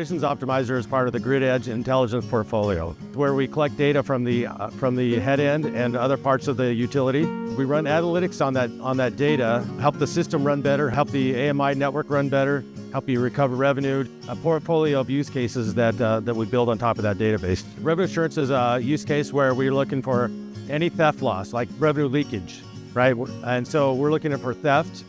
Operations Optimizer is part of the Grid Edge Intelligence portfolio, where we collect data from the head end and other parts of the utility. We run analytics on that data, help the system run better, help the AMI network run better, help you recover revenue, a portfolio of use cases that we build on top of that database. Revenue assurance is a use case where we're looking for any theft loss, like revenue leakage, right? And so we're looking for theft,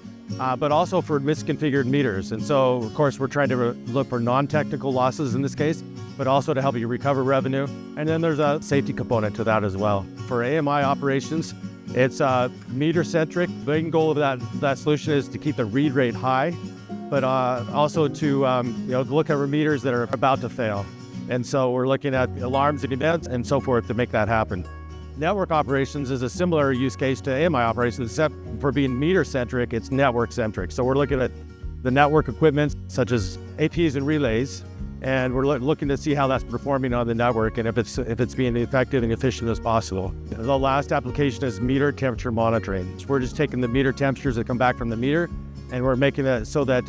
but also for misconfigured meters. And so, of course, we're trying to look for non-technical losses in this case, but also to help you recover revenue. And then there's a safety component to that as well. For AMI operations, it's meter-centric. The main goal of that solution is to keep the read rate high, but also to look at meters that are about to fail. And so we're looking at alarms and events and so forth to make that happen. Network operations is a similar use case to AMI operations, except for being meter-centric, it's network-centric. So we're looking at the network equipment, such as APs and relays, and we're looking to see how that's performing on the network and if it's being effective and efficient as possible. The last application is meter temperature monitoring. So we're just taking the meter temperatures that come back from the meter, and we're making it so that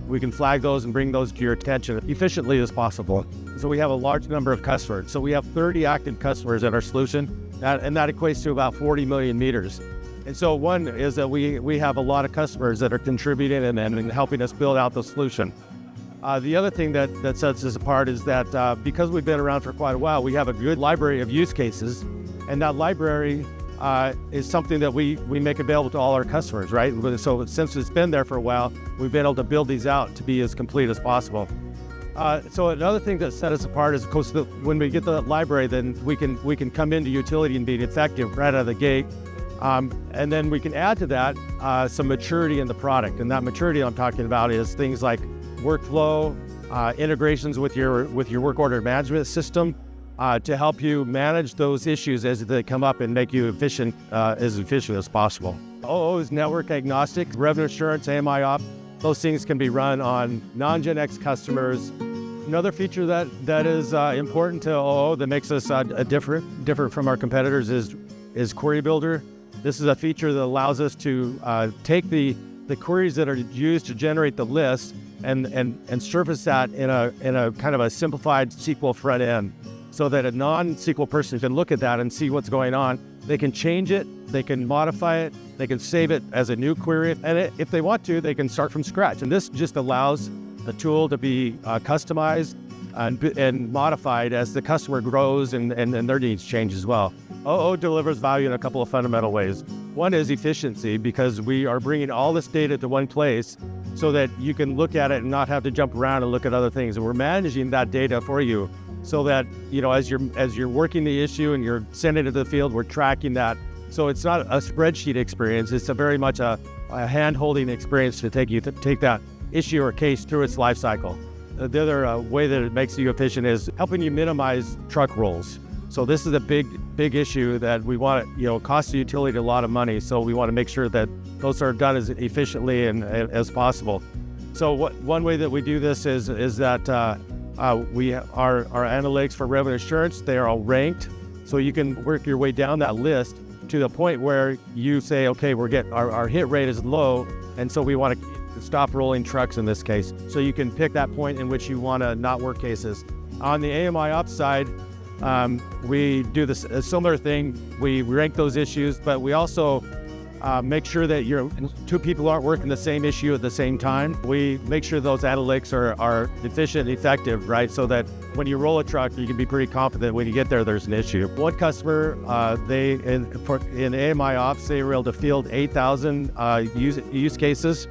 we can flag those and bring those to your attention efficiently as possible. So we have a large number of customers. So we have 30 active customers in our solution, and that equates to about 40 million meters. And so one is that we have a lot of customers that are contributing and helping us build out the solution. The other thing that sets us apart is that because we've been around for quite a while, we have a good library of use cases, and that library is something that we make available to all our customers, right? So since it's been there for a while, we've been able to build these out to be as complete as possible. So another thing that set us apart is, of course, when we get the library, then we can come into utility and be effective right out of the gate. And then we can add to that some maturity in the product. And that maturity I'm talking about is things like workflow, integrations with your work order management system to help you manage those issues as they come up and make you as efficient as possible. OO is network agnostic. Revenue assurance, AMI op, those things can be run on non-Gen X customers. Another feature that is important to OO that makes us different from our competitors is Query Builder. This is a feature that allows us to take the queries that are used to generate the list and surface that in a kind of a simplified SQL front end, so that a non-SQL person can look at that and see what's going on. They can change it, they can modify it, they can save it as a new query, and if they want to, they can start from scratch. And this just allows the tool to be customized and modified as the customer grows and their needs change as well. OO delivers value in a couple of fundamental ways. One is efficiency, because we are bringing all this data to one place so that you can look at it and not have to jump around and look at other things. And we're managing that data for you so that, as you're working the issue and you're sending it to the field, we're tracking that. So it's not a spreadsheet experience, it's very much a hand-holding experience to take that issue or case through its life cycle. The other way that it makes you efficient is helping you minimize truck rolls. So this is a big issue that we want to, cost the utility a lot of money. So we want to make sure that those are done as efficiently and as possible. So one way that we do this is that our analytics for revenue assurance, they are all ranked. So you can work your way down that list to the point where you say, okay, our hit rate is low, and so we want to stop rolling trucks in this case. So you can pick that point in which you want to not work cases. On the AMI ops side, we do a similar thing. We rank those issues, but we also make sure that two people aren't working the same issue at the same time. We make sure those analytics are efficient and effective, right? So that when you roll a truck, you can be pretty confident when you get there's an issue. One customer, in AMI Ops, they were able to field 8,000 use cases.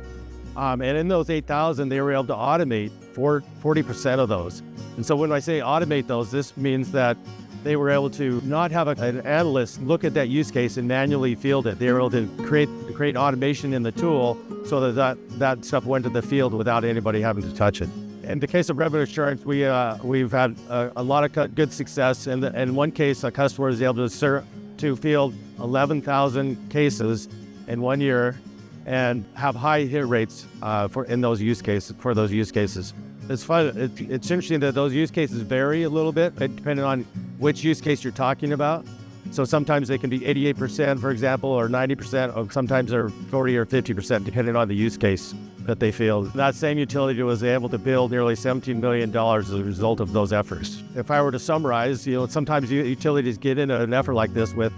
And in those 8,000, they were able to automate 40% of those. And so when I say automate those, this means that they were able to not have an analyst look at that use case and manually field it. They were able to create automation in the tool so that stuff went to the field without anybody having to touch it. In the case of revenue assurance, we've had a lot of good success. In one case, a customer was able to field 11,000 cases in 1 year and have high hit rates for those use cases. It's fun. It's interesting that those use cases vary a little bit depending on which use case you're talking about. So sometimes they can be 88%, for example, or 90%, or sometimes they're 40 or 50%, depending on the use case that they feel. That same utility was able to build nearly $17 million as a result of those efforts. If I were to summarize, sometimes utilities get into an effort like this with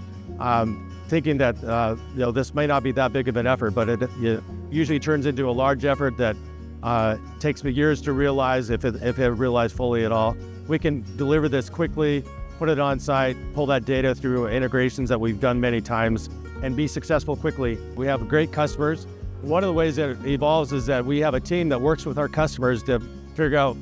thinking that this may not be that big of an effort, but it usually turns into a large effort that takes me years to realize, if it realized fully at all. We can deliver this quickly, put it on site, pull that data through integrations that we've done many times, and be successful quickly. We have great customers. One of the ways that it evolves is that we have a team that works with our customers to figure out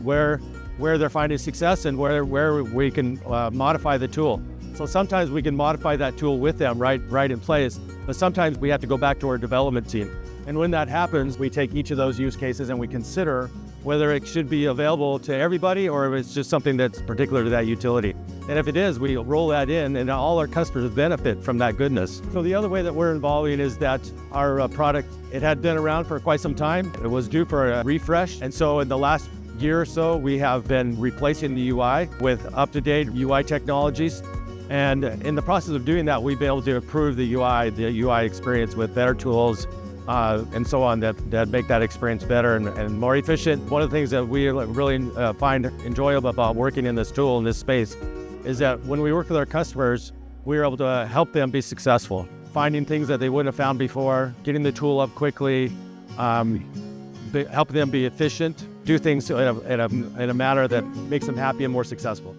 where they're finding success and where we can modify the tool. So sometimes we can modify that tool with them right in place, but sometimes we have to go back to our development team. And when that happens, we take each of those use cases and we consider whether it should be available to everybody or if it's just something that's particular to that utility. And if it is, we roll that in and all our customers benefit from that goodness. So the other way that we're involving is that our product, it had been around for quite some time. It was due for a refresh. And so in the last year or so, we have been replacing the UI with up-to-date UI technologies. And in the process of doing that, we've been able to improve the UI experience with better tools, and so on that make that experience better and more efficient. One of the things that we really find enjoyable about working in this tool, in this space, is that when we work with our customers, we're able to help them be successful, finding things that they wouldn't have found before, getting the tool up quickly, helping them be efficient, do things in a manner that makes them happy and more successful.